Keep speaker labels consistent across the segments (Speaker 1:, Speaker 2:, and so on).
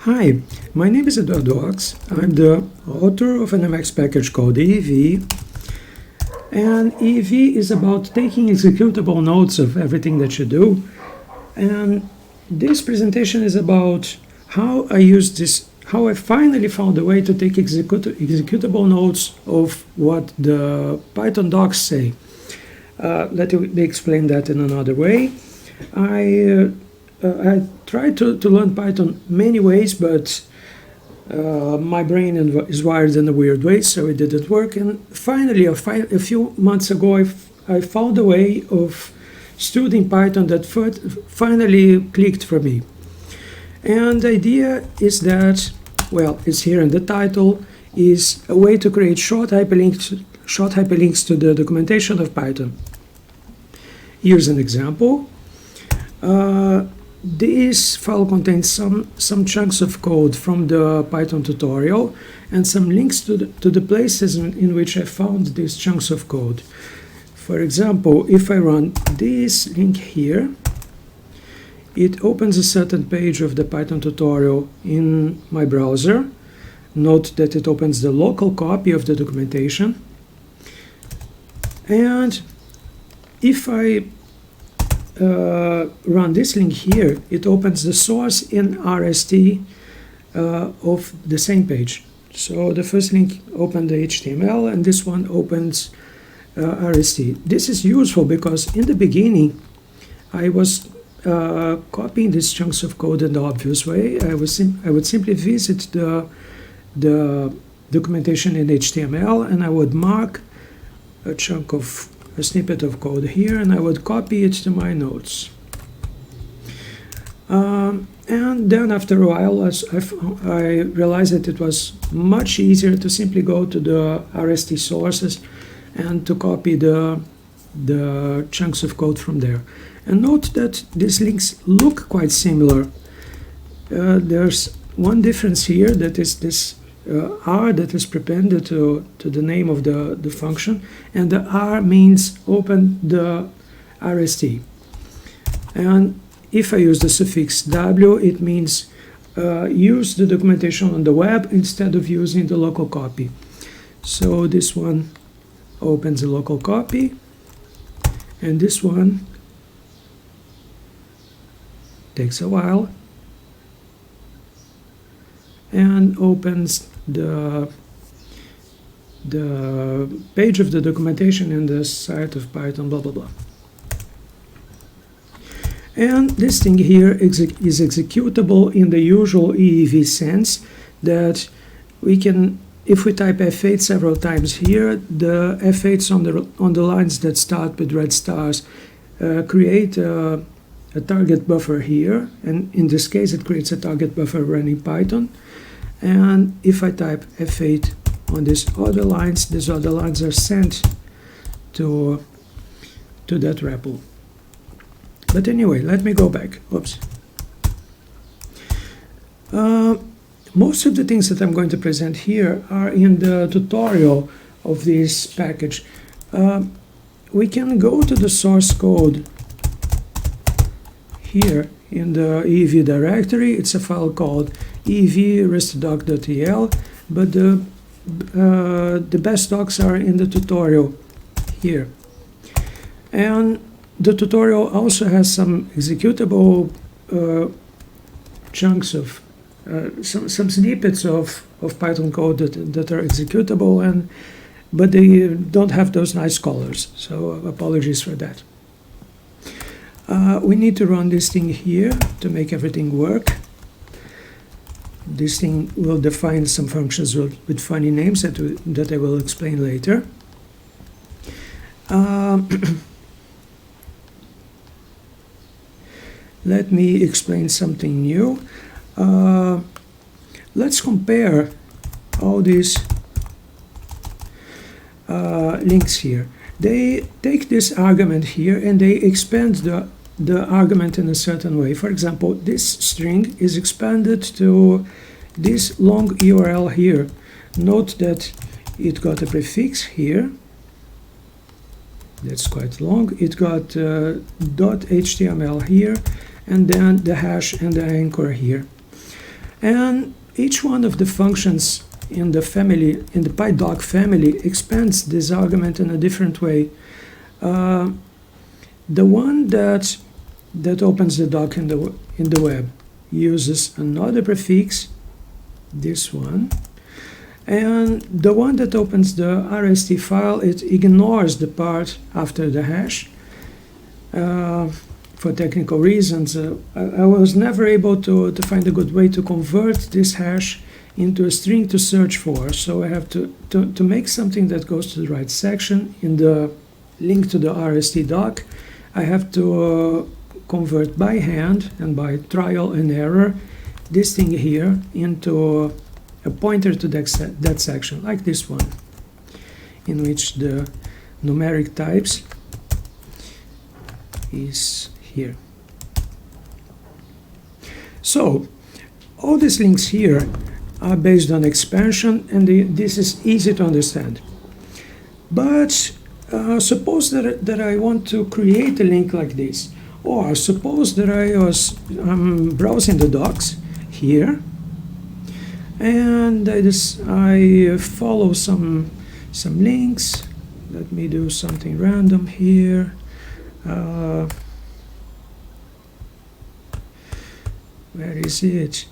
Speaker 1: Hi, my name is Eduardo. I'm the author of an Emacs package called EV. And EV is about taking executable notes of everything that you do. And this presentation is about how I finally found a way to take executable notes of what the Python docs say. Let me explain that in another way. I tried to learn Python many ways, but my brain is wired in a weird way, so it didn't work. And finally, a few months ago, I found a way of studying Python that finally clicked for me. And the idea is that, well, it's here in the title, is a way to create short hyperlinks to the documentation of Python. Here's an example. This file contains some chunks of code from the Python tutorial and some links to the places in which I found these chunks of code. For example, if I run this link here, it opens a certain page of the Python tutorial in my browser. Note that it opens the local copy of the documentation. And if I run this link here, it opens the source in RST of the same page. So the first link opened the HTML and this one opens RST. This is useful because in the beginning I was copying these chunks of code in the obvious way. I would simply visit the documentation in HTML and I would mark a snippet of code here and I would copy it to my notes. And then after a while I realized that it was much easier to simply go to the RST sources and to copy the chunks of code from there. And note that these links look quite similar. There's one difference here, that is this R that is prepended to the name of the function, and the R means open the RST. And if I use the suffix W, it means use the documentation on the web instead of using the local copy. So this one opens a local copy, and this one takes a while and opens the page of the documentation in the site of Python, blah, blah, blah. And this thing here is executable in the usual EEV sense, that we can, if we type F8 several times here, the F8s on the lines that start with red stars create a target buffer here, and in this case it creates a target buffer running Python. And if I type F8 on these other lines are sent to that REPL. But anyway, let me go back. Oops. Most of the things that I'm going to present here are in the tutorial of this package. We can go to the source code here in the EV directory. It's a file called ev-restdoc.el, but the best docs are in the tutorial here. And the tutorial also has some executable chunks of some snippets of Python code that are executable, but they don't have those nice colors, so apologies for that. We need to run this thing here to make everything work. This thing will define some functions with funny names that I will explain later. Let me explain something new. Let's compare all these links here. They take this argument here and they expand the argument in a certain way. For example, this string is expanded to this long URL here. Note that it got a prefix here. That's quite long. It got .html here, and then the hash and the anchor here. And each one of the functions in the family, in the PyDoc family, expands this argument in a different way. The one that opens the doc in the web uses another prefix, this one, and the one that opens the RST file, it ignores the part after the hash. For technical reasons, I was never able to find a good way to convert this hash into a string to search for, so I have to make something that goes to the right section. In the link to the RST doc, I have to convert by hand and by trial and error this thing here into a pointer to that section, like this one, in which the numeric types is here. So all these links here are based on expansion, and this is easy to understand. But suppose that I want to create a link like this, or suppose that I'm browsing the docs here, and I follow some links. Let me do something random here. Where is it?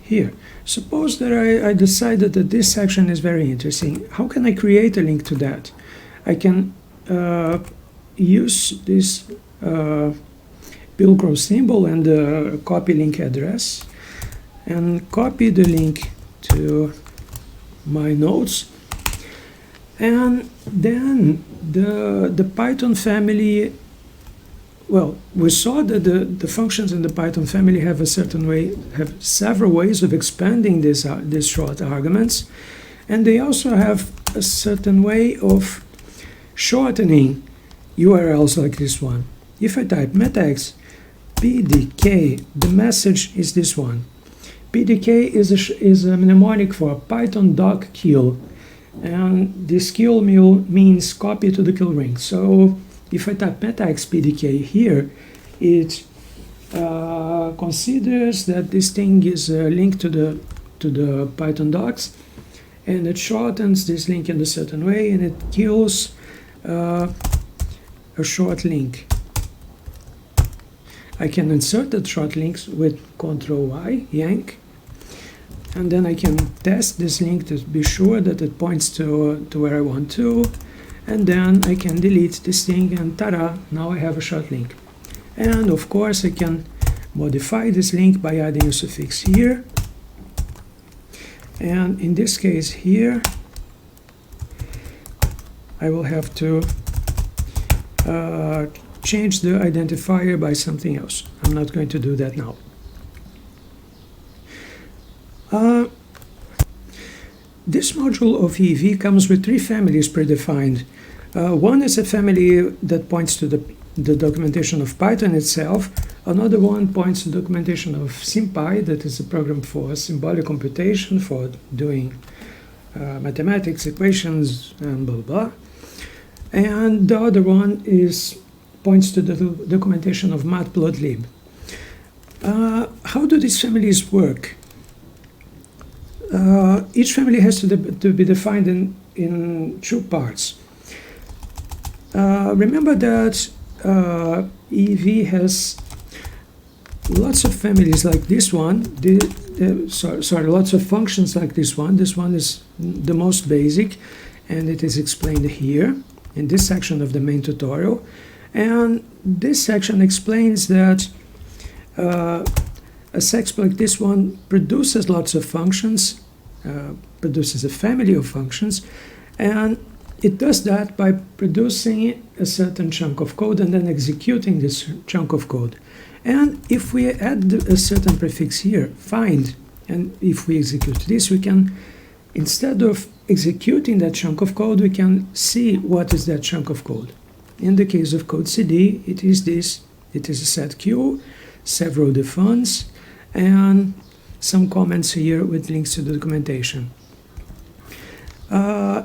Speaker 1: Here. Suppose that I decided that this section is very interesting. How can I create a link to that? I can use this Pilcrow symbol and the copy link address, and copy the link to my notes. And then the Python family, well, we saw that the functions in the Python family have several ways of expanding these short arguments, and they also have a certain way of shortening URLs like this one. If I type metax pdk, the message is this one. PDK is a mnemonic for Python doc kill, and this kill means copy to the kill ring. So if I type metax pdk here, it considers that this thing is a link to the Python docs, and it shortens this link in a certain way, and it kills a short link. I can insert that short links with Ctrl-Y, yank, and then I can test this link to be sure that it points to where I want to, and then I can delete this thing, and ta-da, now I have a short link. And of course I can modify this link by adding a suffix here, and in this case here I will have to change the identifier by something else. I'm not going to do that now. This module of EV comes with three families predefined. One is a family that points to the documentation of Python itself. Another one points to documentation of SymPy, that is a program for symbolic computation, for doing mathematics, equations, and blah, blah. And the other one points to the documentation of matplotlib. How do these families work? Each family has to be defined in two parts. Remember that EV has lots of families like this one. Lots of functions like this one. This one is the most basic, and it is explained here in this section of the main tutorial. And this section explains that a sex like this one produces lots of functions, produces a family of functions, and it does that by producing a certain chunk of code and then executing this chunk of code. And if we add a certain prefix here, find, and if we execute this, we can, instead of executing that chunk of code, we can see what is that chunk of code. In the case of code CD, it is this. It is a set queue, several defs, and some comments here with links to the documentation.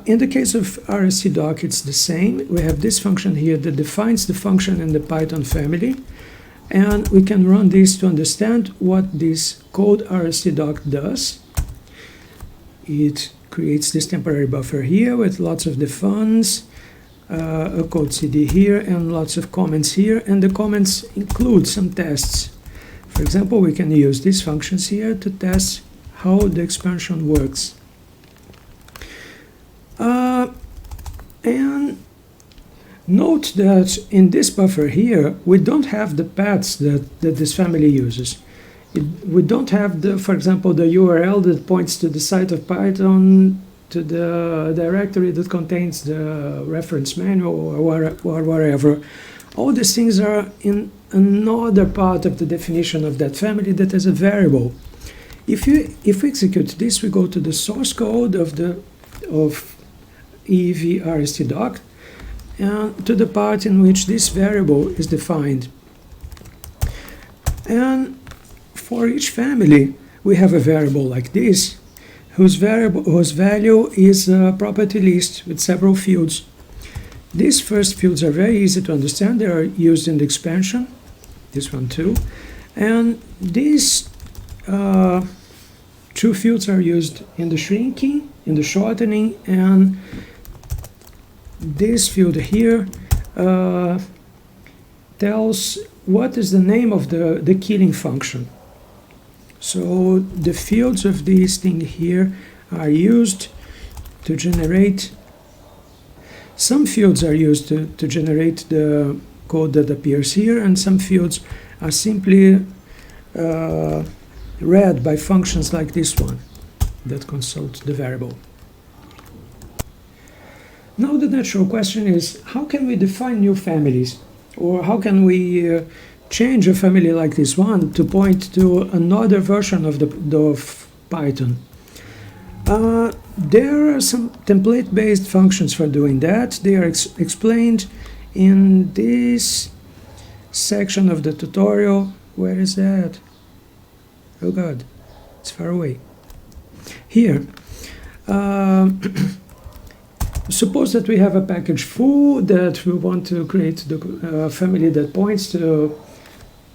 Speaker 1: In the case of RST doc, it's the same. We have this function here that defines the function in the Python family, And we can run this to understand what this code rstdoc does. It creates this temporary buffer here with lots of defines, a code CD here, and lots of comments here, and the comments include some tests. For example, we can use these functions here to test how the expansion works. And note that in this buffer here, we don't have the paths that this family uses. We don't have, for example, the URL that points to the site of Python, to the directory that contains the reference manual or whatever. All these things are in another part of the definition of that family that is a variable. If we execute this, we go to the source code of EEV-RST-doc and to the part in which this variable is defined. And for each family, we have a variable like this, whose value is a property list with several fields. These first fields are very easy to understand. They are used in the expansion, this one too. And these two fields are used in the shrinking, in the shortening, and this field here tells what is the name of the killing function. So the fields of this thing here are used to generate, some fields are used to generate the code that appears here, and some fields are simply read by functions like this one that consult the variable. Now the natural question is, how can we define new families? Or how can we change a family like this one to point to another version of Python? There are some template-based functions for doing that. They are explained in this section of the tutorial. Where is that? Oh God, it's far away. Here. Suppose that we have a package foo that we want to create the family that points to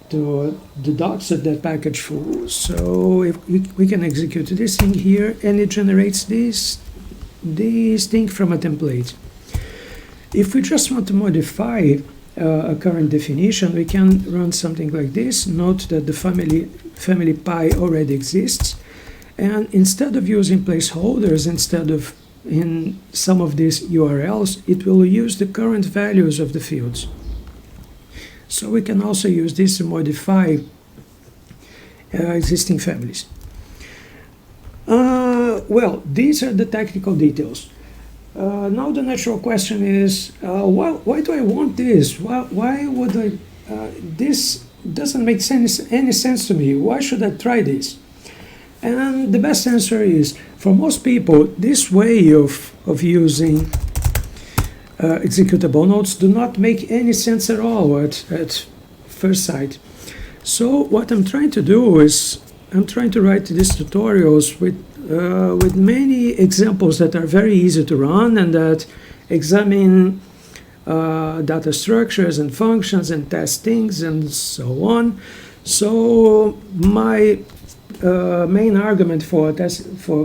Speaker 1: the docs of that package foo. So if we can execute this thing here, and it generates this thing from a template. If we just want to modify a current definition, we can run something like this. Note that the family pi already exists, and instead of using placeholders, instead of in some of these URLs, it will use the current values of the fields. So we can also use this to modify existing families. Well, these are the technical details. Now the natural question is, why do I want this? Why would I? This doesn't make any sense to me. Why should I try this? And the best answer is, for most people, this way of using executable nodes do not make any sense at all at first sight. So what I'm trying to do is, I'm trying to write these tutorials with many examples that are very easy to run and that examine data structures and functions and test things and so on. So my main argument for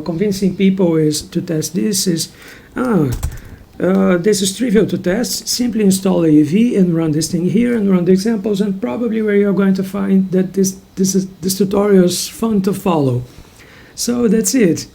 Speaker 1: convincing people is to test this is, this is trivial to test. Simply install AEV and run this thing here and run the examples, and probably where you're going to find that this tutorial is fun to follow. So that's it.